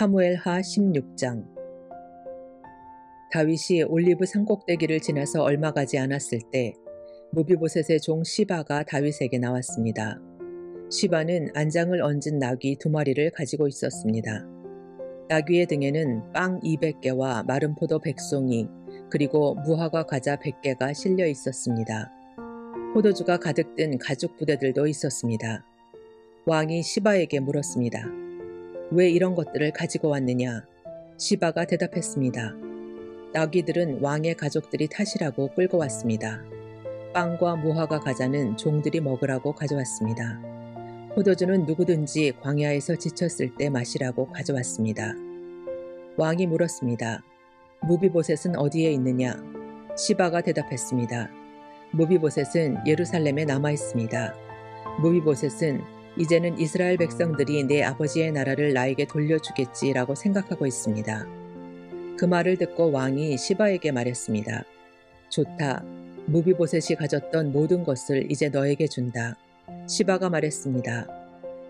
사무엘하 16장. 다윗이 올리브 산꼭대기를 지나서 얼마 가지 않았을 때 무비보셋의 종 시바가 다윗에게 나왔습니다. 시바는 안장을 얹은 나귀 2마리를 가지고 있었습니다. 나귀의 등에는 빵 200개와 마른 포도 100송이 그리고 무화과 과자 100개가 실려 있었습니다. 포도주가 가득 든 가죽 부대들도 있었습니다. 왕이 시바에게 물었습니다. 왜 이런 것들을 가지고 왔느냐? 시바가 대답했습니다. 나귀들은 왕의 가족들이 타시라고 끌고 왔습니다. 빵과 무화과 과자는 종들이 먹으라고 가져왔습니다. 포도주는 누구든지 광야에서 지쳤을 때 마시라고 가져왔습니다. 왕이 물었습니다. 무비보셋은 어디에 있느냐? 시바가 대답했습니다. 무비보셋은 예루살렘에 남아 있습니다. 무비보셋은 이제는 이스라엘 백성들이 내 아버지의 나라를 나에게 돌려주겠지라고 생각하고 있습니다. 그 말을 듣고 왕이 시바에게 말했습니다. 좋다. 무비보셋이 가졌던 모든 것을 이제 너에게 준다. 시바가 말했습니다.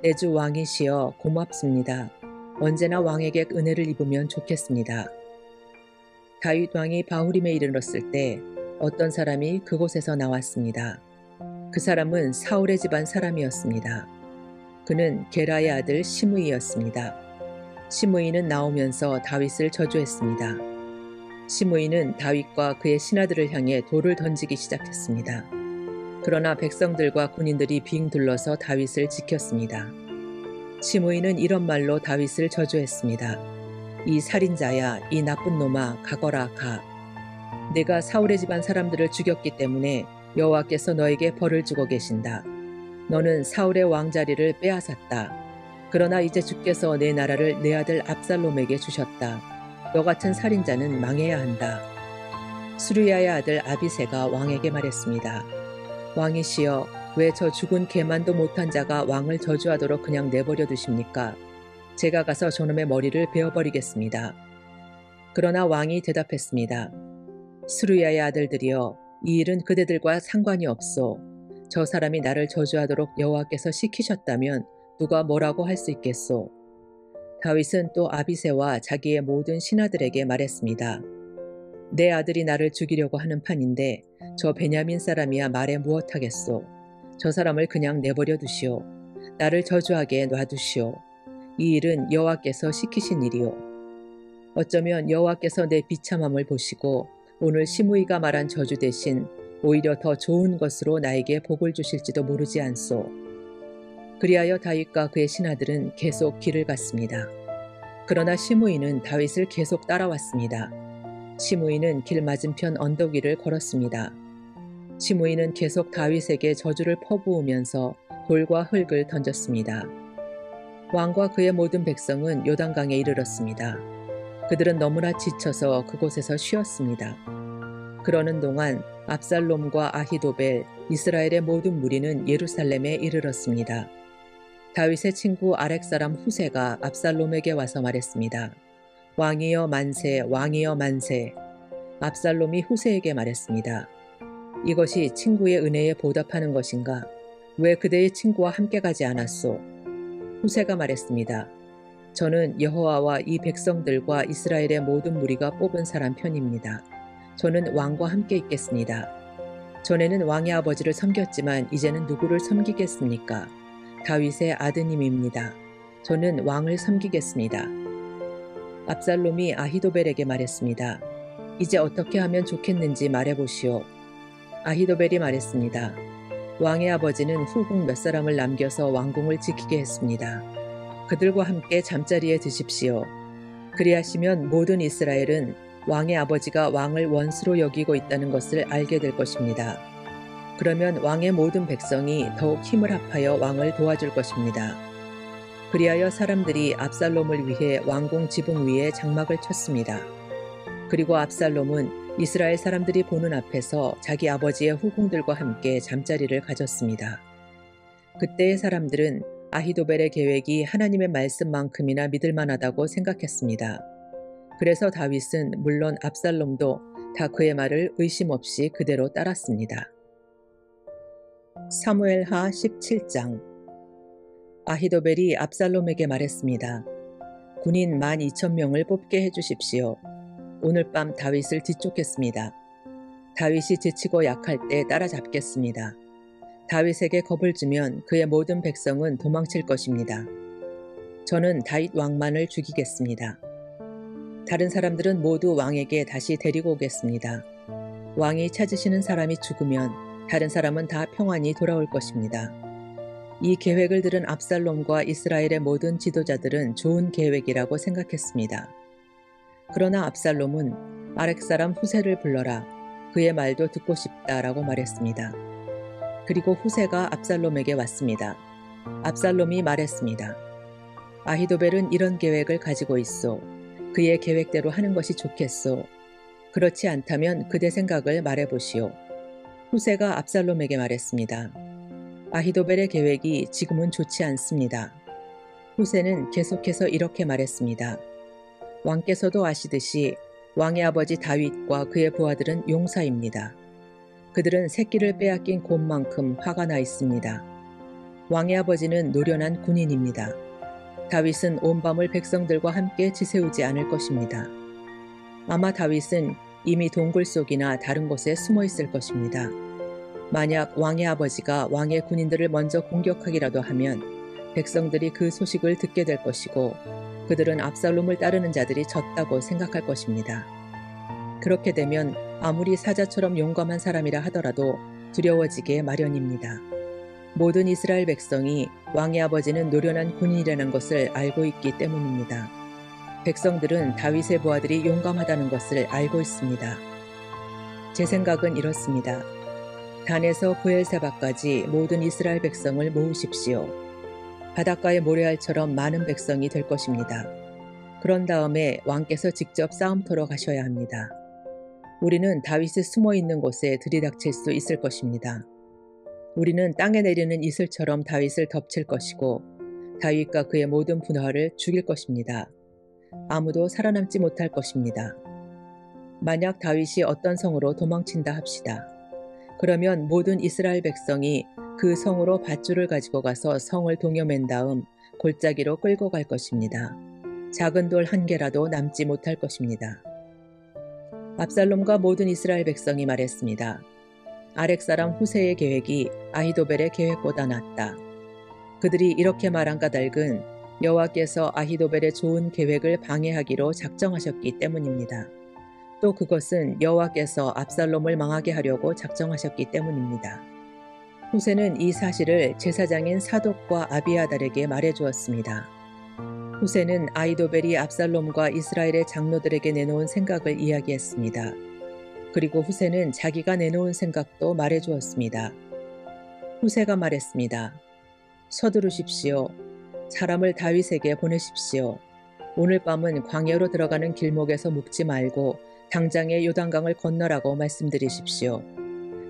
내 주 왕이시여 고맙습니다. 언제나 왕에게 은혜를 입으면 좋겠습니다. 다윗 왕이 바후림에 이르렀을 때 어떤 사람이 그곳에서 나왔습니다. 그 사람은 사울의 집안 사람이었습니다. 그는 게라의 아들 시므이였습니다. 시므이는 나오면서 다윗을 저주했습니다. 시므이는 다윗과 그의 신하들을 향해 돌을 던지기 시작했습니다. 그러나 백성들과 군인들이 빙 둘러서 다윗을 지켰습니다. 시므이는 이런 말로 다윗을 저주했습니다. 이 살인자야, 이 나쁜 놈아, 가거라 가. 내가 사울의 집안 사람들을 죽였기 때문에 여호와께서 너에게 벌을 주고 계신다. 너는 사울의 왕자리를 빼앗았다. 그러나 이제 주께서 내 나라를 내 아들 압살롬에게 주셨다. 너 같은 살인자는 망해야 한다. 수르야의 아들 아비새가 왕에게 말했습니다. 왕이시여, 왜 저 죽은 개만도 못한 자가 왕을 저주하도록 그냥 내버려 두십니까? 제가 가서 저놈의 머리를 베어버리겠습니다. 그러나 왕이 대답했습니다. 수르야의 아들들이여, 이 일은 그대들과 상관이 없소. 저 사람이 나를 저주하도록 여호와께서 시키셨다면 누가 뭐라고 할 수 있겠소? 다윗은 또 아비새와 자기의 모든 신하들에게 말했습니다. 내 아들이 나를 죽이려고 하는 판인데 저 베냐민 사람이야 말에 무엇하겠소? 저 사람을 그냥 내버려 두시오. 나를 저주하게 놔두시오. 이 일은 여호와께서 시키신 일이오. 어쩌면 여호와께서 내 비참함을 보시고 오늘 시므이가 말한 저주 대신 오히려 더 좋은 것으로 나에게 복을 주실지도 모르지 않소. 그리하여 다윗과 그의 신하들은 계속 길을 갔습니다. 그러나 시므이는 다윗을 계속 따라왔습니다. 시므이는 길 맞은편 언덕 위를 걸었습니다. 시므이는 계속 다윗에게 저주를 퍼부으면서 돌과 흙을 던졌습니다. 왕과 그의 모든 백성은 요단강에 이르렀습니다. 그들은 너무나 지쳐서 그곳에서 쉬었습니다. 그러는 동안 압살롬과 아히도벨, 이스라엘의 모든 무리는 예루살렘에 이르렀습니다. 다윗의 친구 아렉 사람 후세가 압살롬에게 와서 말했습니다. 왕이여 만세, 왕이여 만세. 압살롬이 후세에게 말했습니다. 이것이 친구의 은혜에 보답하는 것인가? 왜 그대의 친구와 함께 가지 않았소? 후세가 말했습니다. 저는 여호와와 이 백성들과 이스라엘의 모든 무리가 뽑은 사람 편입니다. 저는 왕과 함께 있겠습니다. 전에는 왕의 아버지를 섬겼지만 이제는 누구를 섬기겠습니까? 다윗의 아드님입니다. 저는 왕을 섬기겠습니다. 압살롬이 아히도벨에게 말했습니다. 이제 어떻게 하면 좋겠는지 말해보시오. 아히도벨이 말했습니다. 왕의 아버지는 후궁 몇 사람을 남겨서 왕궁을 지키게 했습니다. 그들과 함께 잠자리에 드십시오. 그리하시면 모든 이스라엘은 왕의 아버지가 왕을 원수로 여기고 있다는 것을 알게 될 것입니다. 그러면 왕의 모든 백성이 더욱 힘을 합하여 왕을 도와줄 것입니다. 그리하여 사람들이 압살롬을 위해 왕궁 지붕 위에 장막을 쳤습니다. 그리고 압살롬은 이스라엘 사람들이 보는 앞에서 자기 아버지의 후궁들과 함께 잠자리를 가졌습니다. 그때의 사람들은 아히도벨의 계획이 하나님의 말씀만큼이나 믿을만하다고 생각했습니다. 그래서 다윗은 물론 압살롬도 다 그의 말을 의심 없이 그대로 따랐습니다. 사무엘하 17장. 아히도벨이 압살롬에게 말했습니다. 군인 12,000명을 뽑게 해주십시오. 오늘 밤 다윗을 뒤쫓겠습니다. 다윗이 지치고 약할 때 따라잡겠습니다. 다윗에게 겁을 주면 그의 모든 백성은 도망칠 것입니다. 저는 다윗 왕만을 죽이겠습니다. 다른 사람들은 모두 왕에게 다시 데리고 오겠습니다. 왕이 찾으시는 사람이 죽으면 다른 사람은 다 평안히 돌아올 것입니다. 이 계획을 들은 압살롬과 이스라엘의 모든 지도자들은 좋은 계획이라고 생각했습니다. 그러나 압살롬은 아렉 사람 후세를 불러라. 그의 말도 듣고 싶다라고 말했습니다. 그리고 후세가 압살롬에게 왔습니다. 압살롬이 말했습니다. 아히도벨은 이런 계획을 가지고 있소. 그의 계획대로 하는 것이 좋겠소. 그렇지 않다면 그대 생각을 말해보시오. 후세가 압살롬에게 말했습니다. 아히도벨의 계획이 지금은 좋지 않습니다. 후세는 계속해서 이렇게 말했습니다. 왕께서도 아시듯이 왕의 아버지 다윗과 그의 부하들은 용사입니다. 그들은 새끼를 빼앗긴 곰만큼 화가 나 있습니다. 왕의 아버지는 노련한 군인입니다. 다윗은 온 밤을 백성들과 함께 지새우지 않을 것입니다. 아마 다윗은 이미 동굴 속이나 다른 곳에 숨어 있을 것입니다. 만약 왕의 아버지가 왕의 군인들을 먼저 공격하기라도 하면 백성들이 그 소식을 듣게 될 것이고 그들은 압살롬을 따르는 자들이 졌다고 생각할 것입니다. 그렇게 되면 아무리 사자처럼 용감한 사람이라 하더라도 두려워지게 마련입니다. 모든 이스라엘 백성이 왕의 아버지는 노련한 군인이라는 것을 알고 있기 때문입니다. 백성들은 다윗의 부하들이 용감하다는 것을 알고 있습니다. 제 생각은 이렇습니다. 단에서 브엘세바까지 모든 이스라엘 백성을 모으십시오. 바닷가의 모래알처럼 많은 백성이 될 것입니다. 그런 다음에 왕께서 직접 싸움터로 가셔야 합니다. 우리는 다윗이 숨어 있는 곳에 들이닥칠 수 있을 것입니다. 우리는 땅에 내리는 이슬처럼 다윗을 덮칠 것이고 다윗과 그의 모든 분하를 죽일 것입니다. 아무도 살아남지 못할 것입니다. 만약 다윗이 어떤 성으로 도망친다 합시다. 그러면 모든 이스라엘 백성이 그 성으로 밧줄을 가지고 가서 성을 동여맨 다음 골짜기로 끌고 갈 것입니다. 작은 돌 한 개라도 남지 못할 것입니다. 압살롬과 모든 이스라엘 백성이 말했습니다. 아렉 사람 후세의 계획이 아히도벨의 계획보다 낫다. 그들이 이렇게 말한 까닭은 여호와께서 아히도벨의 좋은 계획을 방해하기로 작정하셨기 때문입니다. 또 그것은 여호와께서 압살롬을 망하게 하려고 작정하셨기 때문입니다. 후세는 이 사실을 제사장인 사독과 아비아달에게 말해주었습니다. 후세는 아히도벨이 압살롬과 이스라엘의 장로들에게 내놓은 생각을 이야기했습니다. 그리고 후세는 자기가 내놓은 생각도 말해주었습니다. 후세가 말했습니다. 서두르십시오. 사람을 다윗에게 보내십시오. 오늘 밤은 광야로 들어가는 길목에서 묵지 말고 당장에 요단강을 건너라고 말씀드리십시오.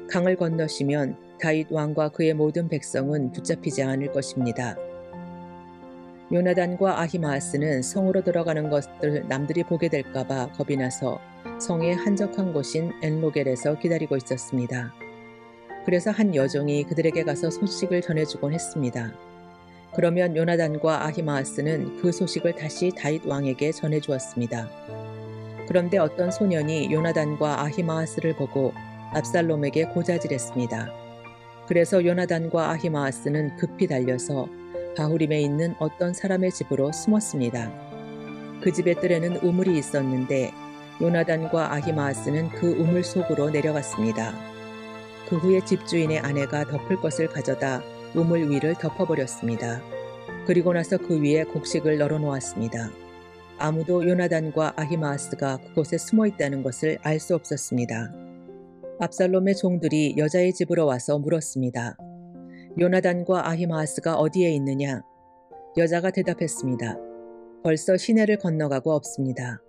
강을 건너시면 다윗 왕과 그의 모든 백성은 붙잡히지 않을 것입니다. 요나단과 아히마아스는 성으로 들어가는 것을 남들이 보게 될까봐 겁이 나서 성의 한적한 곳인 엔로겔에서 기다리고 있었습니다. 그래서 한 여종이 그들에게 가서 소식을 전해주곤 했습니다. 그러면 요나단과 아히마아스는 그 소식을 다시 다윗 왕에게 전해주었습니다. 그런데 어떤 소년이 요나단과 아히마아스를 보고 압살롬에게 고자질했습니다. 그래서 요나단과 아히마아스는 급히 달려서 바후림에 있는 어떤 사람의 집으로 숨었습니다. 그 집의 뜰에는 우물이 있었는데 요나단과 아히마아스는 그 우물 속으로 내려갔습니다. 그 후에 집주인의 아내가 덮을 것을 가져다 우물 위를 덮어버렸습니다. 그리고 나서 그 위에 곡식을 널어놓았습니다. 아무도 요나단과 아히마아스가 그곳에 숨어 있다는 것을 알 수 없었습니다. 압살롬의 종들이 여자의 집으로 와서 물었습니다. 요나단과 아히마아스가 어디에 있느냐? 여자가 대답했습니다. 벌써 시내를 건너가고 없습니다.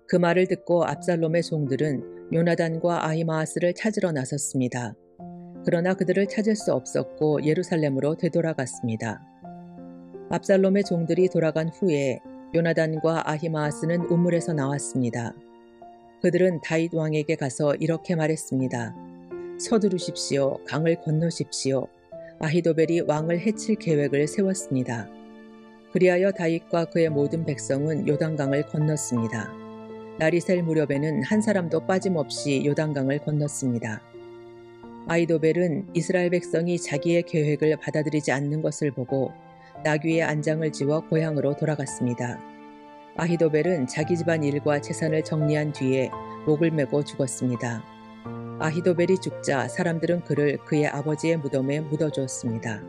그 말을 듣고 압살롬의 종들은 요나단과 아히마아스를 찾으러 나섰습니다. 그러나 그들을 찾을 수 없었고 예루살렘으로 되돌아갔습니다. 압살롬의 종들이 돌아간 후에 요나단과 아히마아스는 우물에서 나왔습니다. 그들은 다윗 왕에게 가서 이렇게 말했습니다. 서두르십시오. 강을 건너십시오. 아히도벨이 왕을 해칠 계획을 세웠습니다. 그리하여 다윗과 그의 모든 백성은 요단강을 건넜습니다. 날이 셀 무렵에는 한 사람도 빠짐없이 요단강을 건넜습니다. 아히도벨은 이스라엘 백성이 자기의 계획을 받아들이지 않는 것을 보고 나귀의 안장을 지워 고향으로 돌아갔습니다. 아히도벨은 자기 집안 일과 재산을 정리한 뒤에 목을 메고 죽었습니다. 아히도벨이 죽자 사람들은 그를 그의 아버지의 무덤에 묻어주었습니다.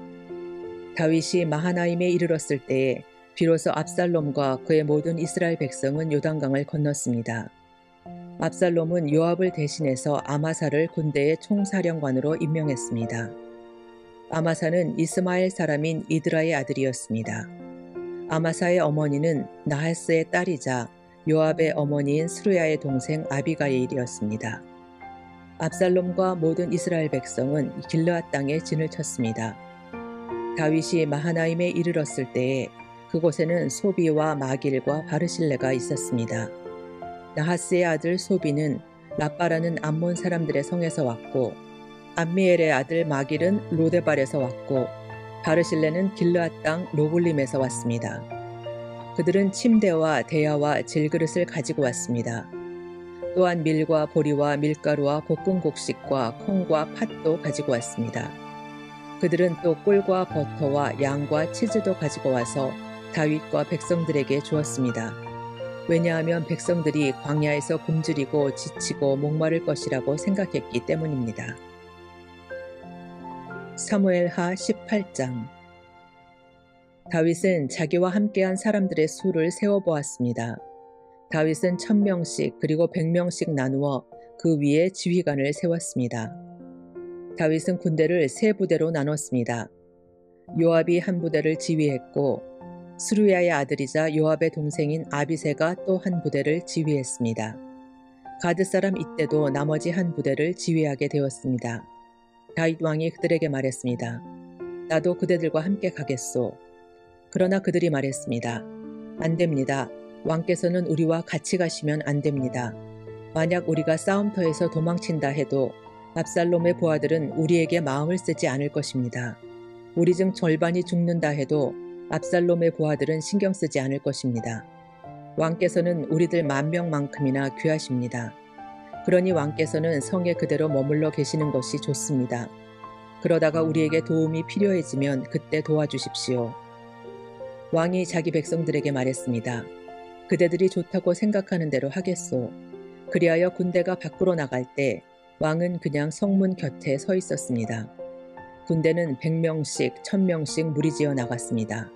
다윗이 마하나임에 이르렀을 때에 비로소 압살롬과 그의 모든 이스라엘 백성은 요단강을 건넜습니다. 압살롬은 요압을 대신해서 아마사를 군대의 총사령관으로 임명했습니다. 아마사는 이스마엘 사람인 이드라의 아들이었습니다. 아마사의 어머니는 나하스의 딸이자 요압의 어머니인 스루야의 동생 아비가일이었습니다. 압살롬과 모든 이스라엘 백성은 길르앗 땅에 진을 쳤습니다. 다윗이 마하나임에 이르렀을 때에 그곳에는 소비와 마길과 바르실레가 있었습니다. 나하스의 아들 소비는 라빠라는 암몬 사람들의 성에서 왔고 암미엘의 아들 마길은 로데발에서 왔고 바르실레는 길르앗 땅 로블림에서 왔습니다. 그들은 침대와 대야와 질그릇을 가지고 왔습니다. 또한 밀과 보리와 밀가루와 볶은 곡식과 콩과 팥도 가지고 왔습니다. 그들은 또 꿀과 버터와 양과 치즈도 가지고 와서 다윗과 백성들에게 주었습니다. 왜냐하면 백성들이 광야에서 굶주리고 지치고 목마를 것이라고 생각했기 때문입니다. 사무엘하 18장. 다윗은 자기와 함께한 사람들의 수를 세어보았습니다. 다윗은 1000명씩 그리고 100명씩 나누어 그 위에 지휘관을 세웠습니다. 다윗은 군대를 세 부대로 나눴습니다. 요압이 한 부대를 지휘했고 스루야의 아들이자 요압의 동생인 아비새가 또 한 부대를 지휘했습니다. 가드 사람 이때도 나머지 한 부대를 지휘하게 되었습니다. 다윗 왕이 그들에게 말했습니다. 나도 그대들과 함께 가겠소. 그러나 그들이 말했습니다. 안 됩니다. 왕께서는 우리와 같이 가시면 안 됩니다. 만약 우리가 싸움터에서 도망친다 해도 압살롬의 부하들은 우리에게 마음을 쓰지 않을 것입니다. 우리 중 절반이 죽는다 해도 압살롬의 부하들은 신경 쓰지 않을 것입니다. 왕께서는 우리들 10,000명만큼이나 귀하십니다. 그러니 왕께서는 성에 그대로 머물러 계시는 것이 좋습니다. 그러다가 우리에게 도움이 필요해지면 그때 도와주십시오. 왕이 자기 백성들에게 말했습니다. 그대들이 좋다고 생각하는 대로 하겠소. 그리하여 군대가 밖으로 나갈 때 왕은 그냥 성문 곁에 서 있었습니다. 군대는 100명씩 1000명씩 무리지어 나갔습니다.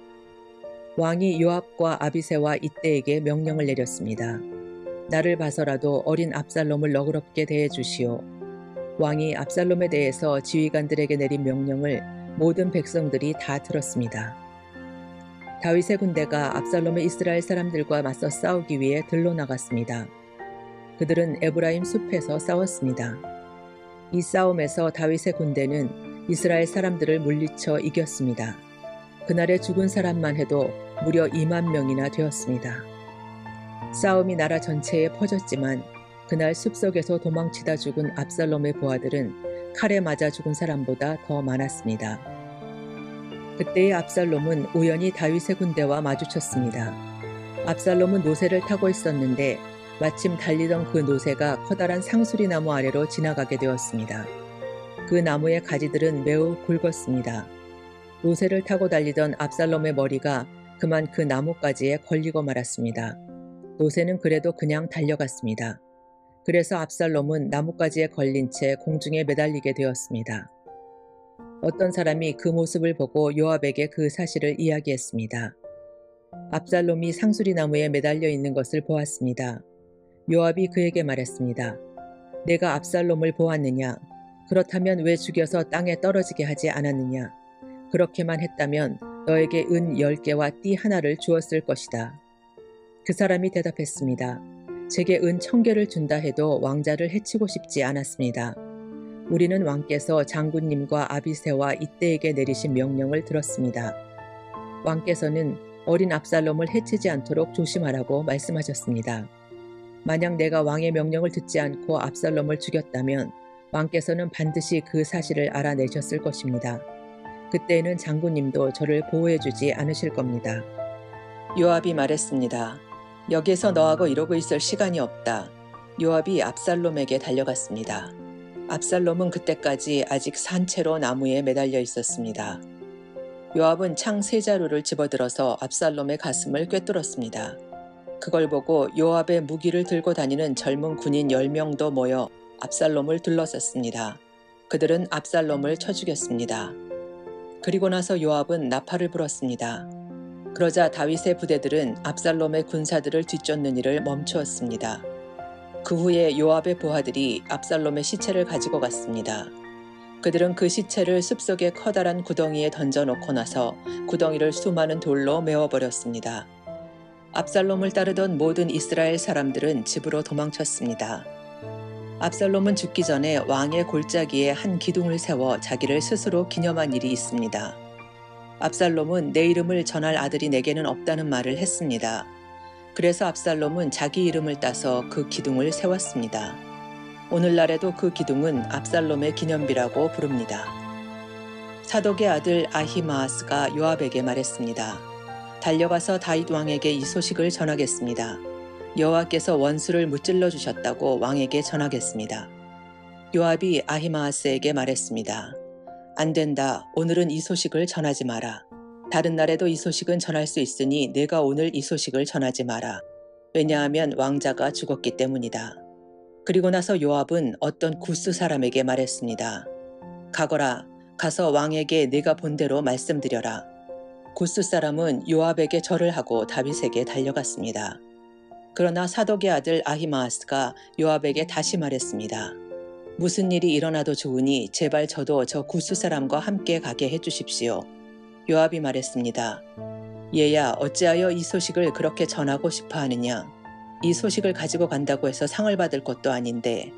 왕이 요압과 아비새와 이때에게 명령을 내렸습니다. 나를 봐서라도 어린 압살롬을 너그럽게 대해 주시오. 왕이 압살롬에 대해서 지휘관들에게 내린 명령을 모든 백성들이 다 들었습니다. 다윗의 군대가 압살롬의 이스라엘 사람들과 맞서 싸우기 위해 들로 나갔습니다. 그들은 에브라임 숲에서 싸웠습니다. 이 싸움에서 다윗의 군대는 이스라엘 사람들을 물리쳐 이겼습니다. 그날에 죽은 사람만 해도 무려 2만 명이나 되었습니다. 싸움이 나라 전체에 퍼졌지만 그날 숲속에서 도망치다 죽은 압살롬의 부하들은 칼에 맞아 죽은 사람보다 더 많았습니다. 그때의 압살롬은 우연히 다윗의 군대와 마주쳤습니다. 압살롬은 노새를 타고 있었는데 마침 달리던 그 노새가 커다란 상수리 나무 아래로 지나가게 되었습니다. 그 나무의 가지들은 매우 굵었습니다. 노새를 타고 달리던 압살롬의 머리가 그만 그 나뭇가지에 걸리고 말았습니다. 노새는 그래도 그냥 달려갔습니다. 그래서 압살롬은 나뭇가지에 걸린 채 공중에 매달리게 되었습니다. 어떤 사람이 그 모습을 보고 요압에게 그 사실을 이야기했습니다. 압살롬이 상수리 나무에 매달려 있는 것을 보았습니다. 요압이 그에게 말했습니다. 내가 압살롬을 보았느냐? 그렇다면 왜 죽여서 땅에 떨어지게 하지 않았느냐? 그렇게만 했다면 너에게 은 10개와 띠 하나를 주었을 것이다. 그 사람이 대답했습니다. 제게 은 1000개를 준다 해도 왕자를 해치고 싶지 않았습니다. 우리는 왕께서 장군님과 아비새와 이때에게 내리신 명령을 들었습니다. 왕께서는 어린 압살롬을 해치지 않도록 조심하라고 말씀하셨습니다. 만약 내가 왕의 명령을 듣지 않고 압살롬을 죽였다면 왕께서는 반드시 그 사실을 알아내셨을 것입니다. 그때에는 장군님도 저를 보호해주지 않으실 겁니다. 요압이 말했습니다. 여기에서 너하고 이러고 있을 시간이 없다. 요압이 압살롬에게 달려갔습니다. 압살롬은 그때까지 아직 산채로 나무에 매달려 있었습니다. 요압은 창 세 자루를 집어들어서 압살롬의 가슴을 꿰뚫었습니다. 그걸 보고 요압의 무기를 들고 다니는 젊은 군인 10명도 모여 압살롬을 둘러쌌습니다. 그들은 압살롬을 쳐 죽였습니다. 그리고 나서 요압은 나팔을 불었습니다. 그러자 다윗의 부대들은 압살롬의 군사들을 뒤쫓는 일을 멈추었습니다. 그 후에 요압의 부하들이 압살롬의 시체를 가지고 갔습니다. 그들은 그 시체를 숲속의 커다란 구덩이에 던져놓고 나서 구덩이를 수많은 돌로 메워버렸습니다. 압살롬을 따르던 모든 이스라엘 사람들은 집으로 도망쳤습니다. 압살롬은 죽기 전에 왕의 골짜기에 한 기둥을 세워 자기를 스스로 기념한 일이 있습니다. 압살롬은 내 이름을 전할 아들이 내게는 없다는 말을 했습니다. 그래서 압살롬은 자기 이름을 따서 그 기둥을 세웠습니다. 오늘날에도 그 기둥은 압살롬의 기념비라고 부릅니다. 사독의 아들 아히마아스가 요압에게 말했습니다. 달려가서 다윗 왕에게 이 소식을 전하겠습니다. 여호와께서 원수를 무찔러 주셨다고 왕에게 전하겠습니다. 요압이 아히마아스에게 말했습니다. 안 된다. 오늘은 이 소식을 전하지 마라. 다른 날에도 이 소식은 전할 수 있으니 내가 오늘 이 소식을 전하지 마라. 왜냐하면 왕자가 죽었기 때문이다. 그리고 나서 요압은 어떤 구스 사람에게 말했습니다. 가거라. 가서 왕에게 내가 본 대로 말씀드려라. 구스 사람은 요압에게 절을 하고 다윗에게 달려갔습니다. 그러나 사독의 아들 아히마아스가 요압에게 다시 말했습니다. 무슨 일이 일어나도 좋으니 제발 저도 저 구스 사람과 함께 가게 해주십시오. 요압이 말했습니다. 얘야 어찌하여 이 소식을 그렇게 전하고 싶어 하느냐. 이 소식을 가지고 간다고 해서 상을 받을 것도 아닌데.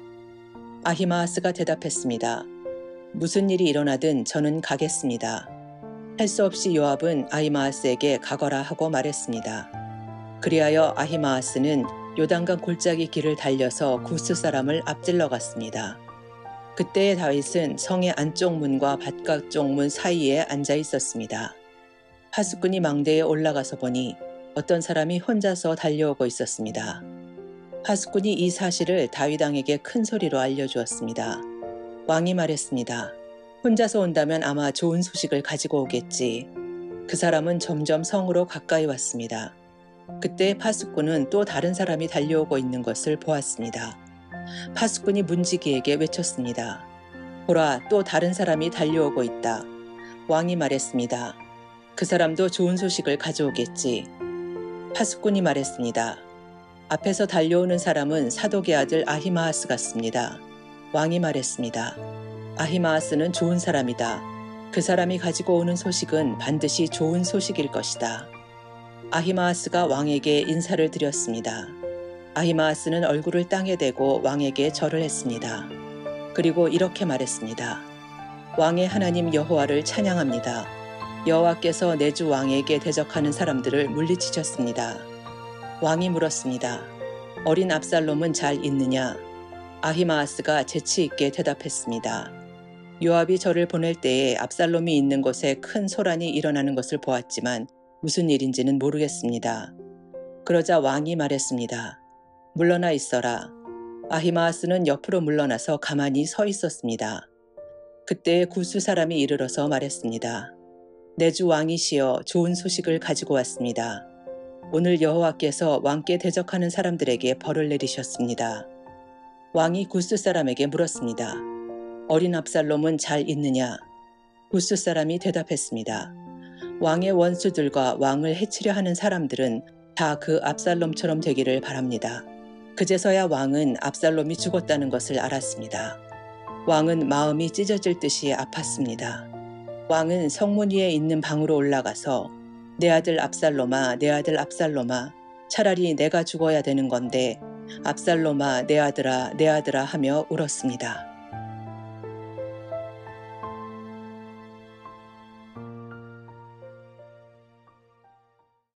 아히마아스가 대답했습니다. 무슨 일이 일어나든 저는 가겠습니다. 할 수 없이 요압은 아히마아스에게 가거라 하고 말했습니다. 그리하여 아히마아스는 요단강 골짜기 길을 달려서 구스 사람을 앞질러 갔습니다. 그때의 다윗은 성의 안쪽 문과 바깥쪽 문 사이에 앉아 있었습니다. 파수꾼이 망대에 올라가서 보니 어떤 사람이 혼자서 달려오고 있었습니다. 파수꾼이 이 사실을 다윗 왕에게 큰 소리로 알려주었습니다. 왕이 말했습니다. 혼자서 온다면 아마 좋은 소식을 가지고 오겠지. 그 사람은 점점 성으로 가까이 왔습니다. 그때 파수꾼은 또 다른 사람이 달려오고 있는 것을 보았습니다. 파수꾼이 문지기에게 외쳤습니다. 보라, 또 다른 사람이 달려오고 있다. 왕이 말했습니다. 그 사람도 좋은 소식을 가져오겠지. 파수꾼이 말했습니다. 앞에서 달려오는 사람은 사독의 아들 아히마아스 같습니다. 왕이 말했습니다. 아히마아스는 좋은 사람이다. 그 사람이 가지고 오는 소식은 반드시 좋은 소식일 것이다. 아히마아스가 왕에게 인사를 드렸습니다. 아히마아스는 얼굴을 땅에 대고 왕에게 절을 했습니다. 그리고 이렇게 말했습니다. 왕의 하나님 여호와를 찬양합니다. 여호와께서 내 주 왕에게 대적하는 사람들을 물리치셨습니다. 왕이 물었습니다. 어린 압살롬은 잘 있느냐? 아히마아스가 재치 있게 대답했습니다. 요압이 저를 보낼 때에 압살롬이 있는 곳에 큰 소란이 일어나는 것을 보았지만 무슨 일인지는 모르겠습니다. 그러자 왕이 말했습니다. 물러나 있어라. 아히마아스는 옆으로 물러나서 가만히 서 있었습니다. 그때 구스 사람이 이르러서 말했습니다. 내 주 왕이시여 좋은 소식을 가지고 왔습니다. 오늘 여호와께서 왕께 대적하는 사람들에게 벌을 내리셨습니다. 왕이 구스 사람에게 물었습니다. 어린 압살롬은 잘 있느냐? 구스 사람이 대답했습니다. 왕의 원수들과 왕을 해치려 하는 사람들은 다 그 압살롬처럼 되기를 바랍니다. 그제서야 왕은 압살롬이 죽었다는 것을 알았습니다. 왕은 마음이 찢어질 듯이 아팠습니다. 왕은 성문 위에 있는 방으로 올라가서 내 아들 압살롬아, 내 아들 압살롬아, 차라리 내가 죽어야 되는 건데 압살롬아, 내 아들아 하며 울었습니다.